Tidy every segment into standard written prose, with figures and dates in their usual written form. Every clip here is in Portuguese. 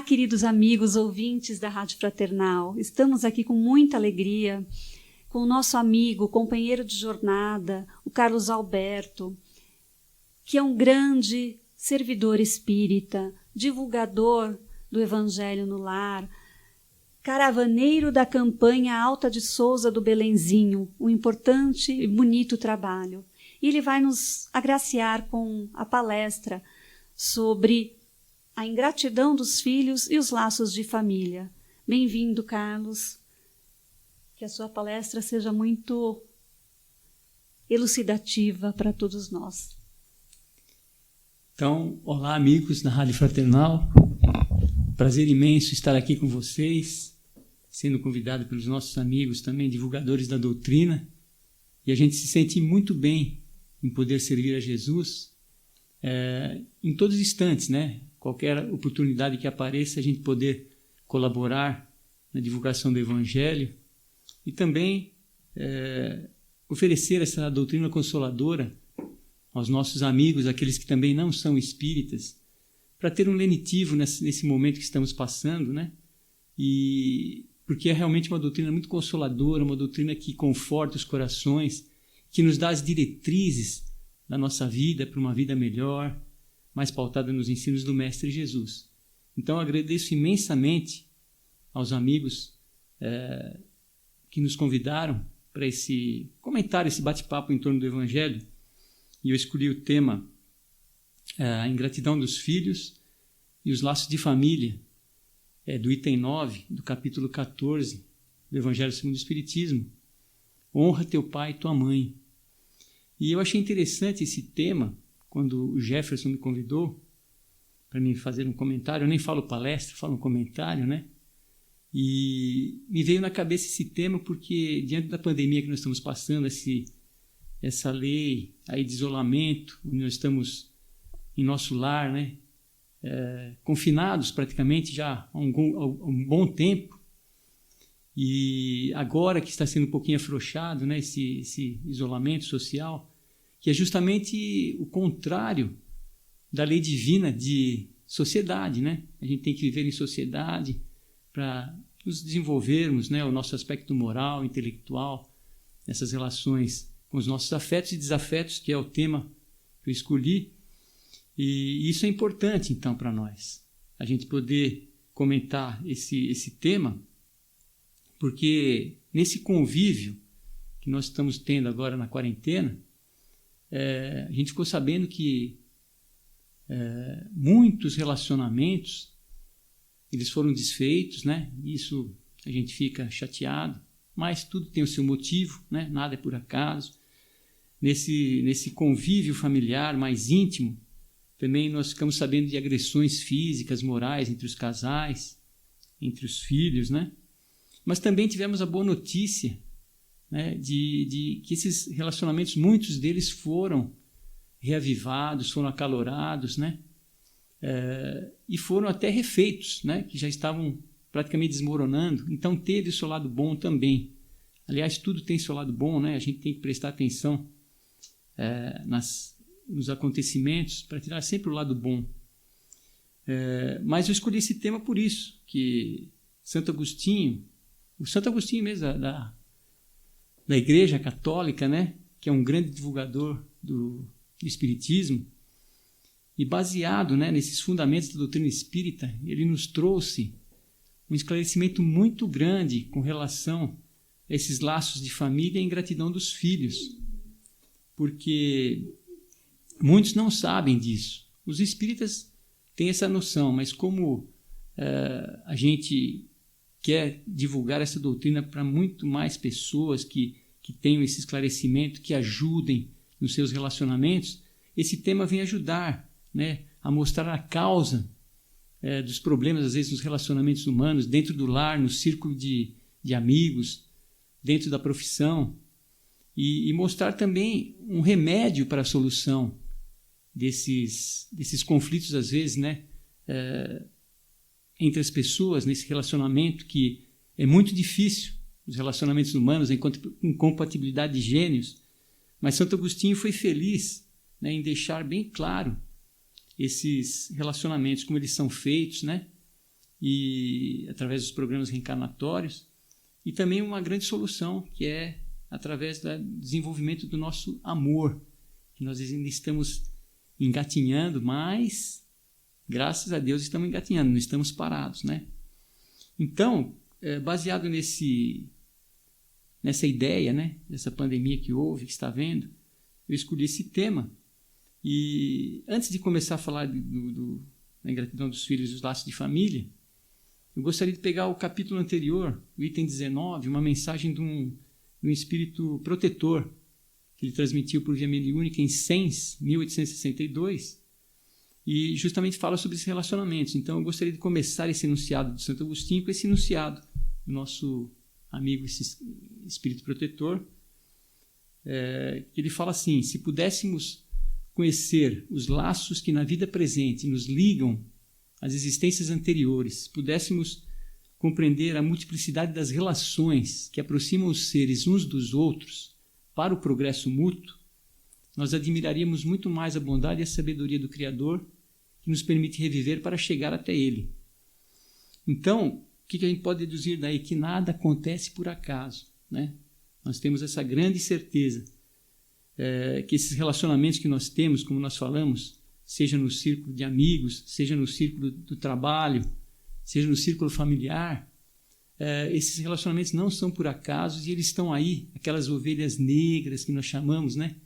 queridos amigos, ouvintes da Rádio Fraternal, estamos aqui com muita alegria com o nosso amigo, companheiro de jornada, o Carlos Alberto, que é um grande servidor espírita, divulgador do Evangelho no Lar, caravaneiro da campanha Alta de Souza do Belenzinho, um importante e bonito trabalho. E ele vai nos agraciar com a palestra sobre a ingratidão dos filhos e os laços de família. Bem-vindo, Carlos. Que a sua palestra seja muito elucidativa para todos nós. Então, olá, amigos da Rádio Fraternal. Prazer imenso estar aqui com vocês, sendo convidado pelos nossos amigos também, divulgadores da doutrina. E a gente se sente muito bem em poder servir a Jesus em todos os instantes, né? Qualquer oportunidade que apareça, a gente poder colaborar na divulgação do Evangelho e também oferecer essa doutrina consoladora aos nossos amigos, aqueles que também não são espíritas, para ter um lenitivo nesse momento que estamos passando, né? E porque é realmente uma doutrina muito consoladora, uma doutrina que conforta os corações, que nos dá as diretrizes da nossa vida para uma vida melhor, mais pautada nos ensinos do Mestre Jesus. Então, agradeço imensamente aos amigos que nos convidaram para esse comentário, esse bate-papo em torno do Evangelho. E eu escolhi o tema a ingratidão dos filhos e os laços de família, do item 9, do capítulo 14 do Evangelho segundo o Espiritismo. Honra teu pai e tua mãe. E eu achei interessante esse tema, quando o Jefferson me convidou para me fazer um comentário. Eu nem falo palestra, falo um comentário, né? E me veio na cabeça esse tema porque, diante da pandemia que nós estamos passando, essa lei aí de isolamento, onde nós estamos em nosso lar, né? Confinados praticamente já há um bom tempo, e agora que está sendo um pouquinho afrouxado, né, esse isolamento social, que é justamente o contrário da lei divina de sociedade, né? A gente tem que viver em sociedade para nos desenvolvermos, né, o nosso aspecto moral, intelectual, essas relações com os nossos afetos e desafetos, que é o tema que eu escolhi. E isso é importante, então, para nós, a gente poder comentar esse tema, porque nesse convívio que nós estamos tendo agora na quarentena, a gente ficou sabendo que muitos relacionamentos eles foram desfeitos, né? Isso a gente fica chateado, mas tudo tem o seu motivo, né? Nada é por acaso. Nesse convívio familiar mais íntimo, também nós ficamos sabendo de agressões físicas, morais entre os casais, entre os filhos, né? Mas também tivemos a boa notícia, né, de que esses relacionamentos, muitos deles foram reavivados, foram acalorados, né? E foram até refeitos, né, que já estavam praticamente desmoronando. Então teve o seu lado bom também. Aliás, tudo tem seu lado bom, né? A gente tem que prestar atenção nos acontecimentos para tirar sempre o lado bom. Mas eu escolhi esse tema por isso, que Santo Agostinho mesmo da Igreja Católica, né, que é um grande divulgador do Espiritismo, e baseado, né, nesses fundamentos da doutrina espírita, ele nos trouxe um esclarecimento muito grande com relação a esses laços de família e a ingratidão dos filhos, porque muitos não sabem disso. Os espíritas têm essa noção, mas como a gente quer divulgar essa doutrina para muito mais pessoas que tenham esse esclarecimento, que ajudem nos seus relacionamentos, esse tema vem ajudar, né, a mostrar a causa dos problemas, às vezes, nos relacionamentos humanos, dentro do lar, no círculo de amigos, dentro da profissão, e mostrar também um remédio para a solução desses conflitos, às vezes, né, entre as pessoas, nesse relacionamento que é muito difícil, os relacionamentos humanos, a incompatibilidade de gênios. Mas Santo Agostinho foi feliz, né, em deixar bem claro esses relacionamentos, como eles são feitos, né, e através dos programas reencarnatórios, e também uma grande solução, que é através do desenvolvimento do nosso amor, que nós ainda estamos engatinhando, mas, graças a Deus, estamos engatinhando, não estamos parados, né? Então, baseado nessa ideia, né, dessa pandemia que houve, que está havendo, eu escolhi esse tema. E antes de começar a falar da ingratidão dos filhos e dos laços de família, eu gostaria de pegar o capítulo anterior, o item 19, uma mensagem de um espírito protetor, que ele transmitiu por via mediúnica em Sens, 1862, e justamente fala sobre esses relacionamentos. Então, eu gostaria de começar esse enunciado de Santo Agostinho com esse enunciado do nosso amigo, esse espírito protetor. Ele fala assim: se pudéssemos conhecer os laços que na vida presente nos ligam às existências anteriores, se pudéssemos compreender a multiplicidade das relações que aproximam os seres uns dos outros para o progresso mútuo, nós admiraríamos muito mais a bondade e a sabedoria do Criador, que nos permite reviver para chegar até Ele. Então, o que a gente pode deduzir daí? Que nada acontece por acaso, né? Nós temos essa grande certeza que esses relacionamentos que nós temos, como nós falamos, seja no círculo de amigos, seja no círculo do trabalho, seja no círculo familiar, esses relacionamentos não são por acaso e eles estão aí, aquelas ovelhas negras que nós chamamos, né?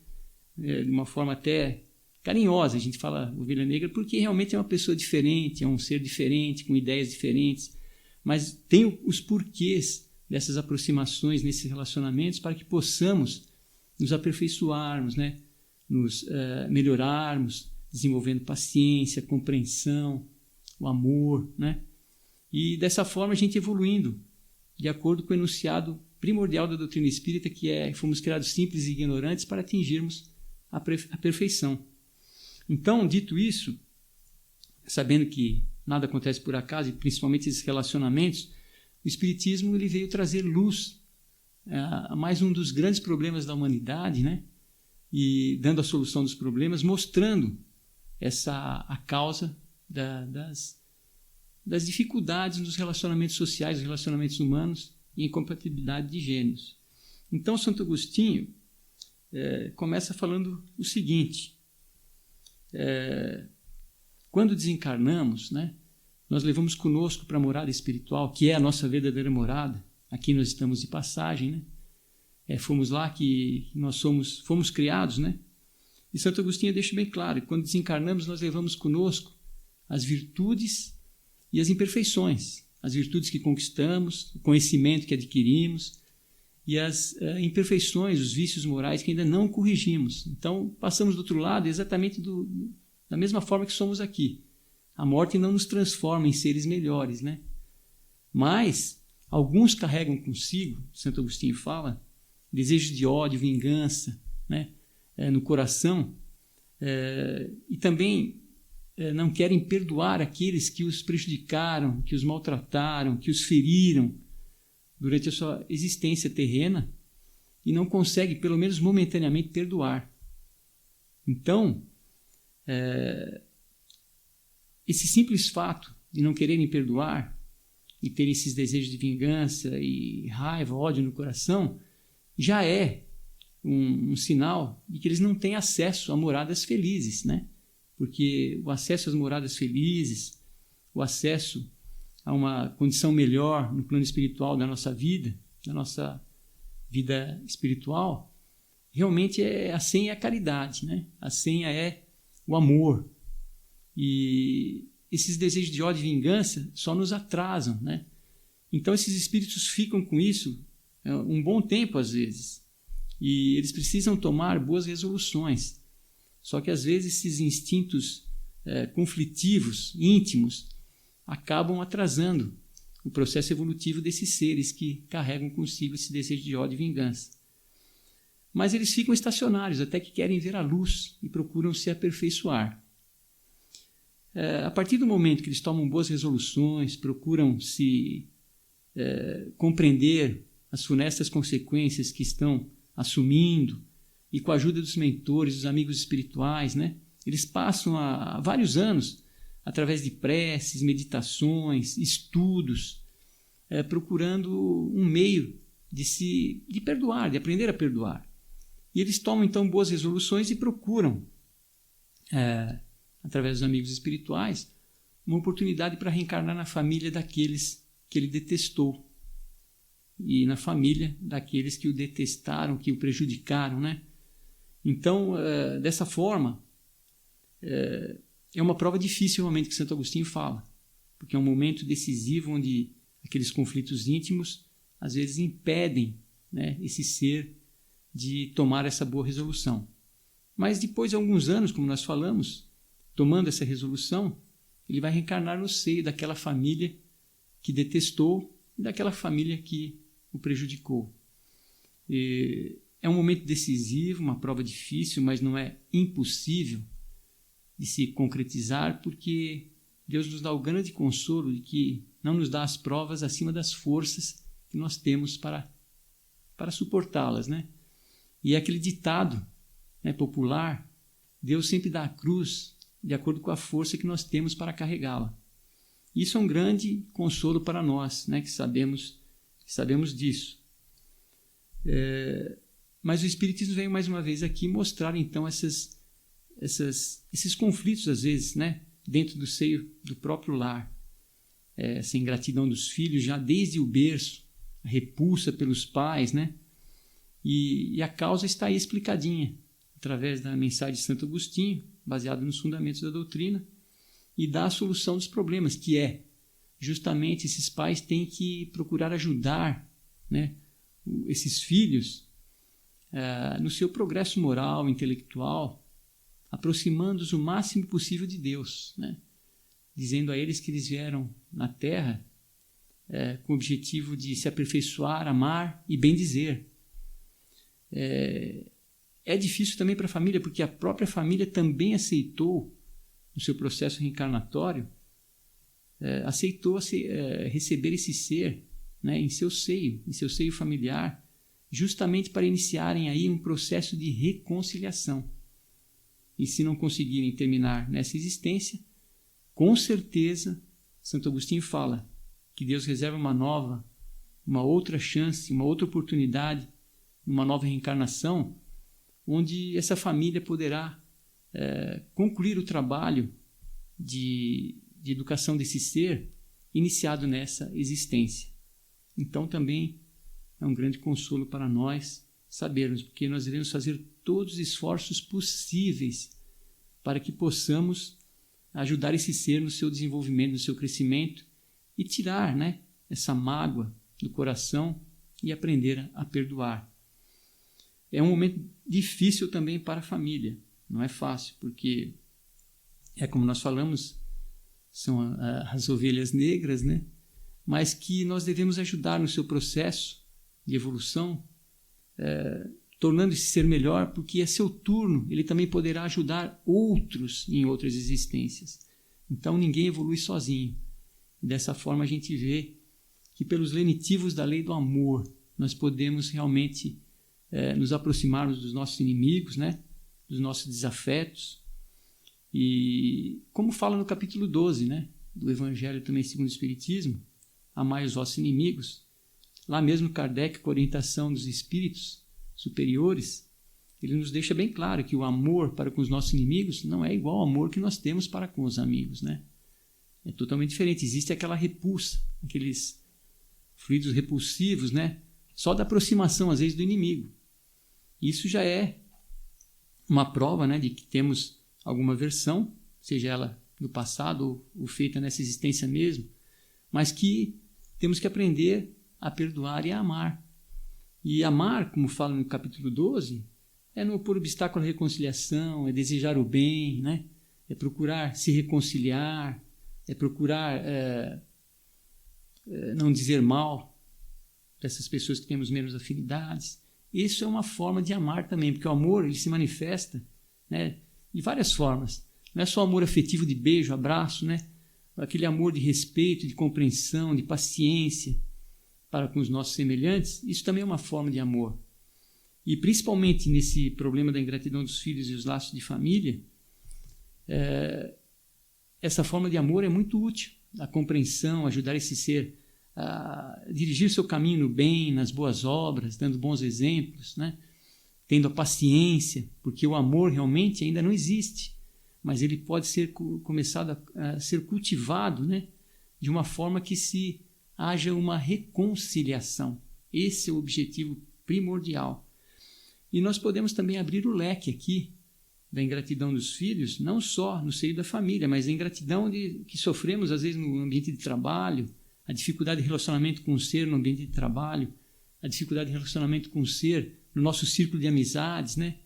De uma forma até carinhosa, a gente fala ovelha negra porque realmente é uma pessoa diferente, é um ser diferente, com ideias diferentes, mas tem os porquês dessas aproximações nesses relacionamentos para que possamos nos aperfeiçoarmos, né? Nos melhorarmos, desenvolvendo paciência, compreensão, o amor, né? E dessa forma a gente evoluindo, de acordo com o enunciado primordial da doutrina espírita, que fomos criados simples e ignorantes para atingirmos a perfeição. Então, dito isso, sabendo que nada acontece por acaso, e principalmente esses relacionamentos, o Espiritismo ele veio trazer luz a mais um dos grandes problemas da humanidade, né? E dando a solução dos problemas, mostrando a causa das dificuldades nos relacionamentos sociais, nos relacionamentos humanos e incompatibilidade de gênios. Então, Santo Agostinho começa falando o seguinte: quando desencarnamos, né, nós levamos conosco para a morada espiritual, que é a nossa verdadeira morada. Aqui nós estamos de passagem, né? Fomos lá que nós fomos criados, né? E Santo Agostinho deixa bem claro que quando desencarnamos nós levamos conosco as virtudes e as imperfeições, as virtudes que conquistamos, o conhecimento que adquirimos e as imperfeições, os vícios morais que ainda não corrigimos. Então passamos do outro lado exatamente da mesma forma que somos aqui. A morte não nos transforma em seres melhores, né? Mas alguns carregam consigo, Santo Agostinho fala, desejos de ódio, vingança, né? No coração, e também não querem perdoar aqueles que os prejudicaram, que os maltrataram, que os feriram durante a sua existência terrena e não conseguem, pelo menos momentaneamente, perdoar. Então, esse simples fato de não quererem perdoar e terem esses desejos de vingança e raiva, ódio no coração, já é um sinal de que eles não têm acesso a moradas felizes, né? Porque o acesso às moradas felizes, o acesso a uma condição melhor no plano espiritual da nossa vida espiritual, realmente a senha é a caridade, né? A senha é o amor. E esses desejos de ódio e vingança só nos atrasam, né? Então esses espíritos ficam com isso um bom tempo às vezes. E eles precisam tomar boas resoluções. Só que às vezes esses instintos conflitivos, íntimos, acabam atrasando o processo evolutivo desses seres que carregam consigo esse desejo de ódio e vingança. Mas eles ficam estacionários até que querem ver a luz e procuram se aperfeiçoar. A partir do momento que eles tomam boas resoluções, procuram se compreender as funestas consequências que estão assumindo, e com a ajuda dos mentores, dos amigos espirituais, né, eles passam há vários anos através de preces, meditações, estudos, procurando um meio de perdoar, de aprender a perdoar. E eles tomam então boas resoluções e procuram, através dos amigos espirituais, uma oportunidade para reencarnar na família daqueles que ele detestou e na família daqueles que o detestaram, que o prejudicaram, né? Então, dessa forma, é uma prova difícil realmente que Santo Agostinho fala, porque é um momento decisivo onde aqueles conflitos íntimos às vezes impedem, né, esse ser de tomar essa boa resolução. Mas depois de alguns anos, como nós falamos, tomando essa resolução, ele vai reencarnar no seio daquela família que detestou e daquela família que o prejudicou. É um momento decisivo, uma prova difícil, mas não é impossível de se concretizar, porque Deus nos dá o grande consolo de que não nos dá as provas acima das forças que nós temos para suportá-las, né? E é aquele ditado, né, popular: Deus sempre dá a cruz de acordo com a força que nós temos para carregá-la. Isso é um grande consolo para nós, né, que sabemos disso. Mas o Espiritismo veio mais uma vez aqui mostrar então esses conflitos, às vezes, né, dentro do seio do próprio lar. Essa ingratidão dos filhos já desde o berço, a repulsa pelos pais, né? E a causa está aí explicadinha, através da mensagem de Santo Agostinho, baseada nos fundamentos da doutrina, e dá a solução dos problemas, que é justamente esses pais têm que procurar ajudar, né, esses filhos no seu progresso moral, intelectual, aproximando-os o máximo possível de Deus, né? Dizendo a eles que eles vieram na Terra com o objetivo de se aperfeiçoar, amar e bendizer. É difícil também para a família, porque a própria família também aceitou, no seu processo reencarnatório, aceitou receber esse ser, né, em seu seio familiar, justamente para iniciarem aí um processo de reconciliação. E se não conseguirem terminar nessa existência, com certeza, Santo Agostinho fala que Deus reserva uma outra chance, uma outra oportunidade, uma nova reencarnação, onde essa família poderá concluir o trabalho de educação desse ser iniciado nessa existência. Então também é um grande consolo para nós sabermos, porque nós devemos fazer todos os esforços possíveis para que possamos ajudar esse ser no seu desenvolvimento, no seu crescimento e tirar, né, essa mágoa do coração e aprender a perdoar. É um momento difícil também para a família, não é fácil, porque como nós falamos, são as ovelhas negras, né? Mas que nós devemos ajudar no seu processo de evolução, tornando esse ser melhor, porque a seu turno ele também poderá ajudar outros em outras existências. Então ninguém evolui sozinho. E dessa forma a gente vê que pelos lenitivos da lei do amor nós podemos realmente nos aproximarmos dos nossos inimigos, né? Dos nossos desafetos. E como fala no capítulo 12, né? Do Evangelho também segundo o Espiritismo, amai os vossos inimigos. Lá mesmo Kardec, com a orientação dos espíritos superiores, ele nos deixa bem claro que o amor para com os nossos inimigos não é igual ao amor que nós temos para com os amigos, né? É totalmente diferente. Existe aquela repulsa, aqueles fluidos repulsivos, né? Só da aproximação, às vezes, do inimigo. Isso já é uma prova, né, de que temos alguma aversão, seja ela no passado ou feita nessa existência mesmo, mas que temos que aprender a perdoar e a amar. E amar, como fala no capítulo 12, é não pôr obstáculo à reconciliação, é desejar o bem, né? É procurar se reconciliar, é procurar não dizer mal dessas pessoas que temos menos afinidades. Isso é uma forma de amar também, porque o amor ele se manifesta, né, de várias formas. Não é só amor afetivo de beijo, abraço, né? Aquele amor de respeito, de compreensão, de paciência para com os nossos semelhantes. Isso também é uma forma de amor. E principalmente nesse problema da ingratidão dos filhos e os laços de família, essa forma de amor é muito útil. A compreensão, ajudar esse ser a dirigir seu caminho no bem, nas boas obras, dando bons exemplos, né? Tendo a paciência, porque o amor realmente ainda não existe, mas ele pode ser começado a ser cultivado, né? De uma forma que se haja uma reconciliação. Esse é o objetivo primordial. E nós podemos também abrir o leque aqui da ingratidão dos filhos, não só no seio da família, mas a ingratidão que sofremos às vezes no ambiente de trabalho, a dificuldade de relacionamento com o ser no ambiente de trabalho, a dificuldade de relacionamento com o ser no nosso círculo de amizades, né?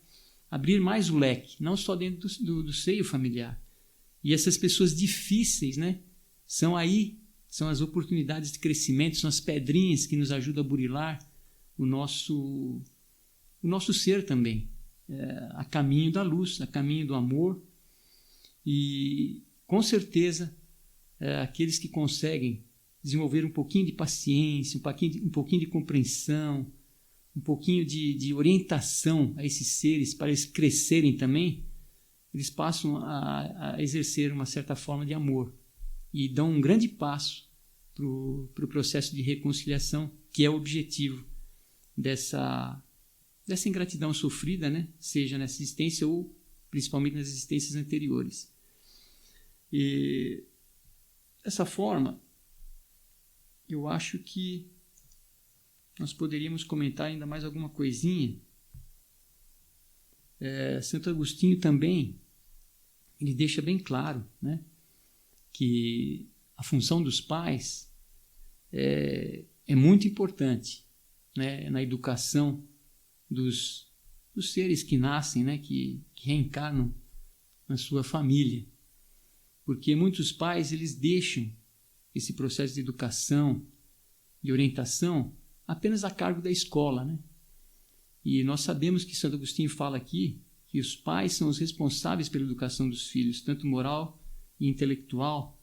Abrir mais o leque, não só dentro do seio familiar. E essas pessoas difíceis, né? São as oportunidades de crescimento, são as pedrinhas que nos ajudam a burilar o nosso ser também, a caminho da luz, a caminho do amor. E, com certeza, aqueles que conseguem desenvolver um pouquinho de paciência, um pouquinho de compreensão, um pouquinho de orientação a esses seres para eles crescerem também, eles passam a exercer uma certa forma de amor e dão um grande passo para o processo de reconciliação, que é o objetivo dessa ingratidão sofrida, né? Seja nessa existência ou principalmente nas existências anteriores. E dessa forma, eu acho que nós poderíamos comentar ainda mais alguma coisinha. Santo Agostinho também, ele deixa bem claro, né, que a função dos pais é muito importante, né, na educação dos seres que nascem, né, que reencarnam na sua família. Porque muitos pais eles deixam esse processo de educação, de orientação, apenas a cargo da escola, né? E nós sabemos que Santo Agostinho fala aqui que os pais são os responsáveis pela educação dos filhos, tanto moral e intelectual,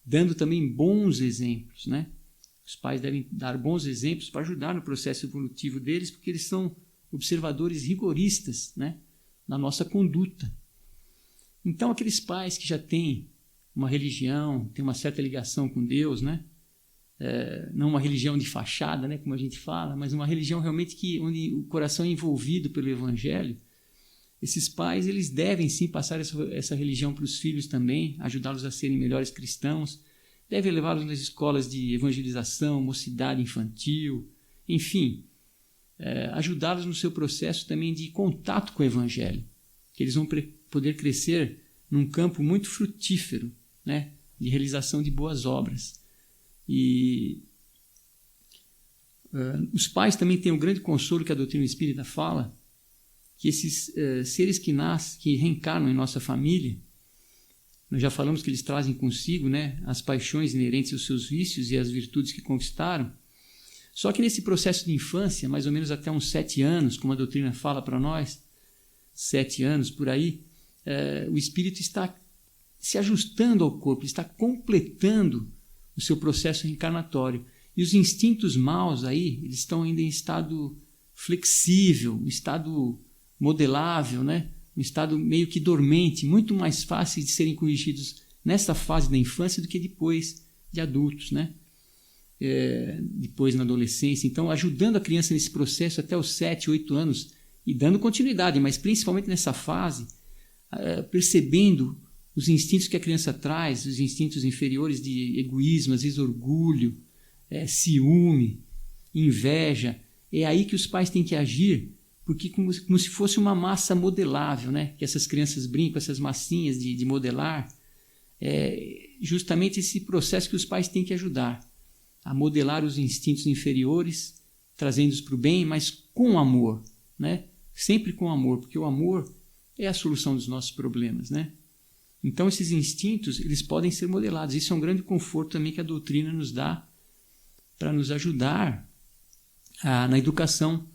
dando também bons exemplos, né? Os pais devem dar bons exemplos para ajudar no processo evolutivo deles, porque eles são observadores rigoristas, né, na nossa conduta. Então, aqueles pais que já têm uma religião, têm uma certa ligação com Deus, né, não uma religião de fachada, né, como a gente fala, mas uma religião realmente onde o coração é envolvido pelo Evangelho, esses pais eles devem sim passar essa religião para os filhos também, ajudá-los a serem melhores cristãos, devem levá-los nas escolas de evangelização, mocidade infantil, enfim, ajudá-los no seu processo também de contato com o Evangelho, que eles vão poder crescer num campo muito frutífero, né, de realização de boas obras. E os pais também têm um grande consolo que a doutrina espírita fala, que esses seres que nascem, que reencarnam em nossa família, nós já falamos que eles trazem consigo, né, as paixões inerentes aos seus vícios e as virtudes que conquistaram. Só que nesse processo de infância, mais ou menos até uns 7 anos, como a doutrina fala para nós, 7 anos por aí, o espírito está se ajustando ao corpo, está completando o seu processo reencarnatório. E os instintos maus aí, eles estão ainda em estado flexível, um estado modelável, né? Um estado meio que dormente, muito mais fácil de serem corrigidos nessa fase da infância do que depois de adultos, né? Depois na adolescência. Então, ajudando a criança nesse processo até os 7, 8 anos e dando continuidade, mas principalmente nessa fase, percebendo os instintos que a criança traz, os instintos inferiores de egoísmo, às vezes orgulho, ciúme, inveja. É aí que os pais têm que agir, porque como se fosse uma massa modelável, né? Que essas crianças brincam, essas massinhas de modelar. Justamente esse processo que os pais têm que ajudar a modelar os instintos inferiores, trazendo-os para o bem, mas com amor, né? Sempre com amor, porque o amor é a solução dos nossos problemas, né? Então, esses instintos, eles podem ser modelados. Isso é um grande conforto também que a doutrina nos dá para nos ajudar na educação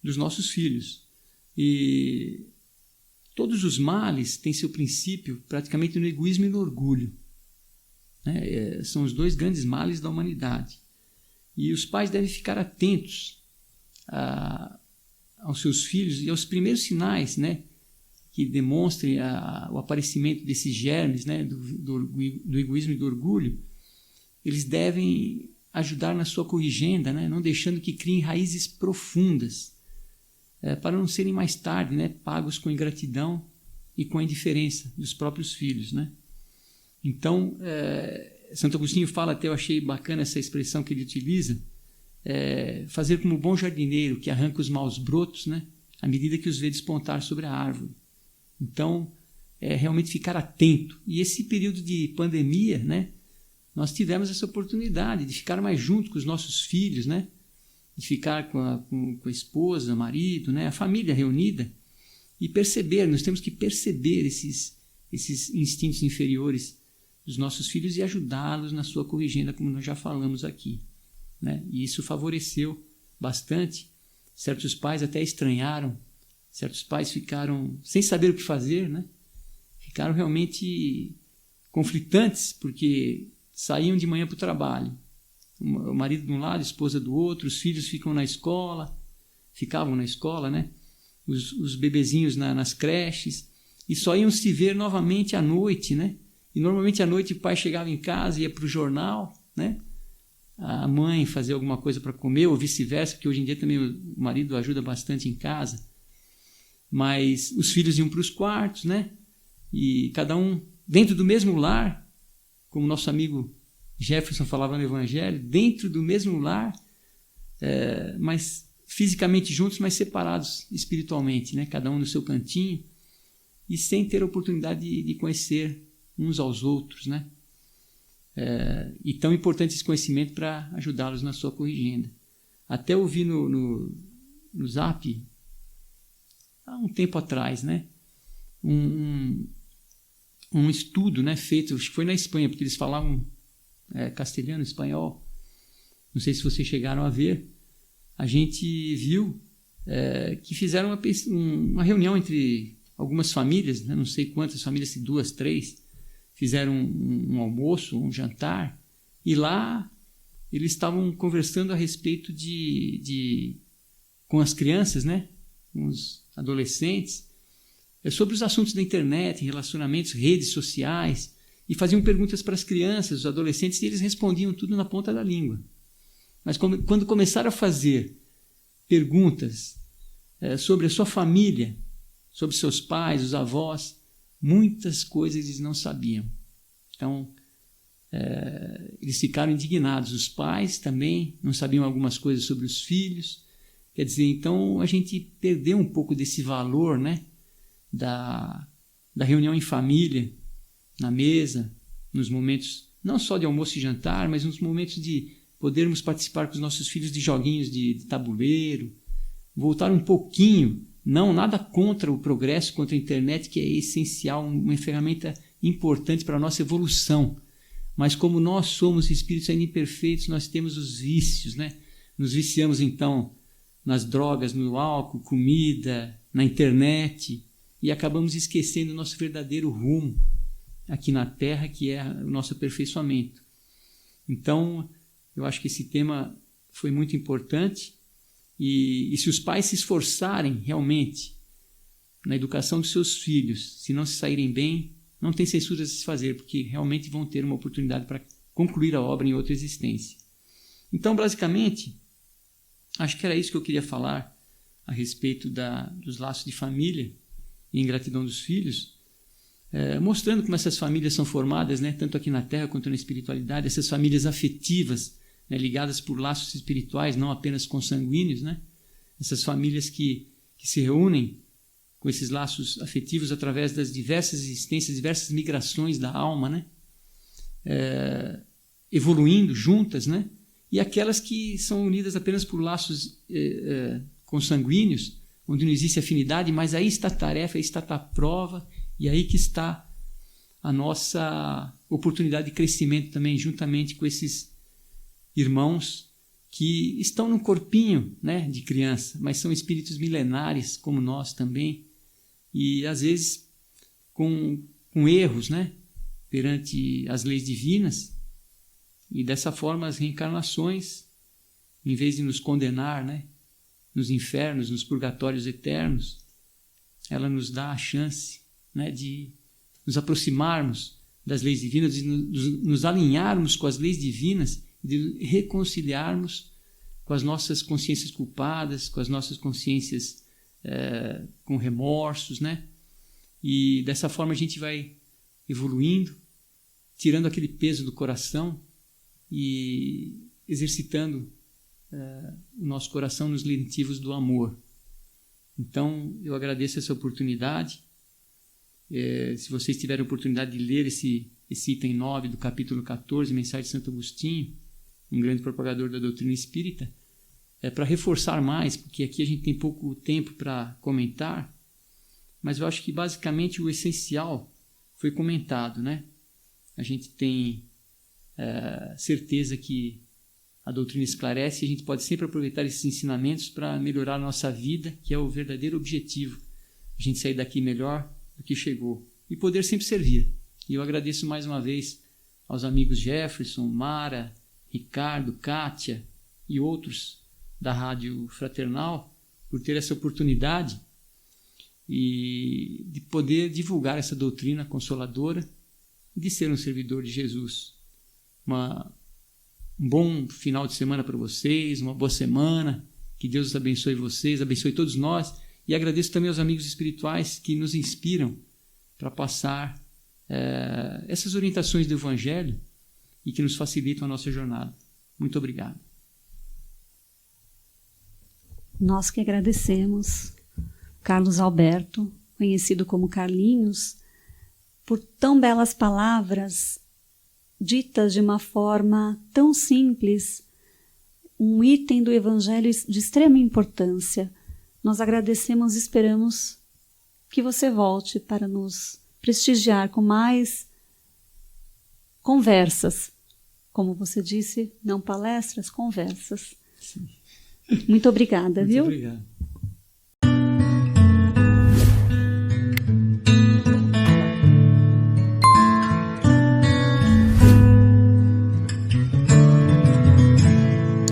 dos nossos filhos. E todos os males têm seu princípio praticamente no egoísmo e no orgulho, né? São os dois grandes males da humanidade. E os pais devem ficar atentos aos seus filhos e aos primeiros sinais, né, que demonstre o aparecimento desses germes, né, do egoísmo e do orgulho, eles devem ajudar na sua corrigenda, né, não deixando que criem raízes profundas, para não serem mais tarde, né, pagos com ingratidão e com a indiferença dos próprios filhos, né? Então, Santo Agostinho fala, até eu achei bacana essa expressão que ele utiliza, fazer como um bom jardineiro que arranca os maus brotos, né, à medida que os vê despontar sobre a árvore. Então, realmente ficar atento. E esse período de pandemia, né, nós tivemos essa oportunidade de ficar mais junto com os nossos filhos, né, de ficar com a esposa, o marido, né, a família reunida, e perceber, nós temos que perceber esses instintos inferiores dos nossos filhos e ajudá-los na sua corrigenda, como nós já falamos aqui, né? E isso favoreceu bastante. Certos pais até estranharam, certos pais ficaram sem saber o que fazer, né? Ficaram realmente conflitantes, porque saíam de manhã para o trabalho, o marido de um lado, a esposa do outro, os filhos ficavam na escola, né? Os bebezinhos nas creches, e só iam se ver novamente à noite, né? E normalmente à noite o pai chegava em casa, ia para o jornal, né? A mãe fazia alguma coisa para comer, ou vice-versa, porque hoje em dia também o marido ajuda bastante em casa. Mas os filhos iam para os quartos, né? E cada um dentro do mesmo lar, como nosso amigo Jefferson falava no Evangelho, dentro do mesmo lar, mas fisicamente juntos, mas separados espiritualmente, né? Cada um no seu cantinho, e sem ter a oportunidade de conhecer uns aos outros, né? E tão importante esse conhecimento para ajudá-los na sua corrigenda. Até ouvi no Zap, há um tempo atrás, né? Um estudo, né, feito, acho que foi na Espanha, porque eles falavam castelhano, espanhol, não sei se vocês chegaram a ver. A gente viu que fizeram uma reunião entre algumas famílias, né, não sei quantas famílias, se 2, 3, fizeram um almoço, um jantar, e lá eles estavam conversando a respeito com as crianças, né, com os adolescentes, sobre os assuntos da internet, relacionamentos, redes sociais, e faziam perguntas para as crianças, os adolescentes, e eles respondiam tudo na ponta da língua. Mas quando começaram a fazer perguntas sobre a sua família, sobre seus pais, os avós, muitas coisas eles não sabiam. Então, eles ficaram indignados. Os pais também não sabiam algumas coisas sobre os filhos. Quer dizer, então a gente perdeu um pouco desse valor, né, da reunião em família, na mesa, nos momentos não só de almoço e jantar, mas nos momentos de podermos participar com os nossos filhos de joguinhos de tabuleiro, voltar um pouquinho, nada contra o progresso, contra a internet, que é essencial, uma ferramenta importante para a nossa evolução, mas como nós somos espíritos ainda imperfeitos, nós temos os vícios, né? Nos viciamos então nas drogas, no álcool, comida, na internet, e acabamos esquecendo o nosso verdadeiro rumo aqui na Terra, que é o nosso aperfeiçoamento. Então, eu acho que esse tema foi muito importante, e se os pais se esforçarem realmente na educação dos seus filhos, se não se saírem bem, não tem censura a se fazer, porque realmente vão ter uma oportunidade para concluir a obra em outra existência. Então, basicamente, acho que era isso que eu queria falar a respeito dos laços de família e ingratidão dos filhos, mostrando como essas famílias são formadas, né, tanto aqui na Terra quanto na espiritualidade, essas famílias afetivas, né, ligadas por laços espirituais, não apenas consanguíneos, né? Essas famílias que se reúnem com esses laços afetivos através das diversas existências, diversas migrações da alma, né? Evoluindo juntas, né? E aquelas que são unidas apenas por laços consanguíneos, onde não existe afinidade, mas aí está a tarefa, aí está a prova, e aí que está a nossa oportunidade de crescimento também, juntamente com esses irmãos que estão no corpinho, né, de criança, mas são espíritos milenares, como nós também, e às vezes com erros, né, perante as leis divinas, e dessa forma as reencarnações, em vez de nos condenar, né, nos infernos, nos purgatórios eternos, ela nos dá a chance, né, de nos aproximarmos das leis divinas, de nos alinharmos com as leis divinas, de reconciliarmos com as nossas consciências culpadas, com as nossas consciências com remorsos, né? E dessa forma a gente vai evoluindo, tirando aquele peso do coração e exercitando o nosso coração nos lenitivos do amor. Então, eu agradeço essa oportunidade. Se vocês tiverem a oportunidade de ler esse item 9 do capítulo 14, Mensagem de Santo Agostinho, um grande propagador da doutrina espírita, para reforçar mais, porque aqui a gente tem pouco tempo para comentar, mas eu acho que basicamente o essencial foi comentado, né? A gente tem certeza que a doutrina esclarece e a gente pode sempre aproveitar esses ensinamentos para melhorar a nossa vida, que é o verdadeiro objetivo. A gente sair daqui melhor do que chegou e poder sempre servir. E eu agradeço mais uma vez aos amigos Jefferson, Mara, Ricardo, Kátia e outros da Rádio Fraternal por ter essa oportunidade e de poder divulgar essa doutrina consoladora e de ser um servidor de Jesus. Um bom final de semana para vocês, uma boa semana, que Deus abençoe vocês, abençoe todos nós, e agradeço também aos amigos espirituais que nos inspiram para passar essas orientações do Evangelho e que nos facilitam a nossa jornada. Muito obrigado. Nós que agradecemos, Carlos Alberto, conhecido como Carlinhos, por tão belas palavras ditas de uma forma tão simples, um item do Evangelho de extrema importância. Nós agradecemos e esperamos que você volte para nos prestigiar com mais conversas. Como você disse, não palestras, conversas. Sim. Muito obrigada, Muito viu? Obrigado.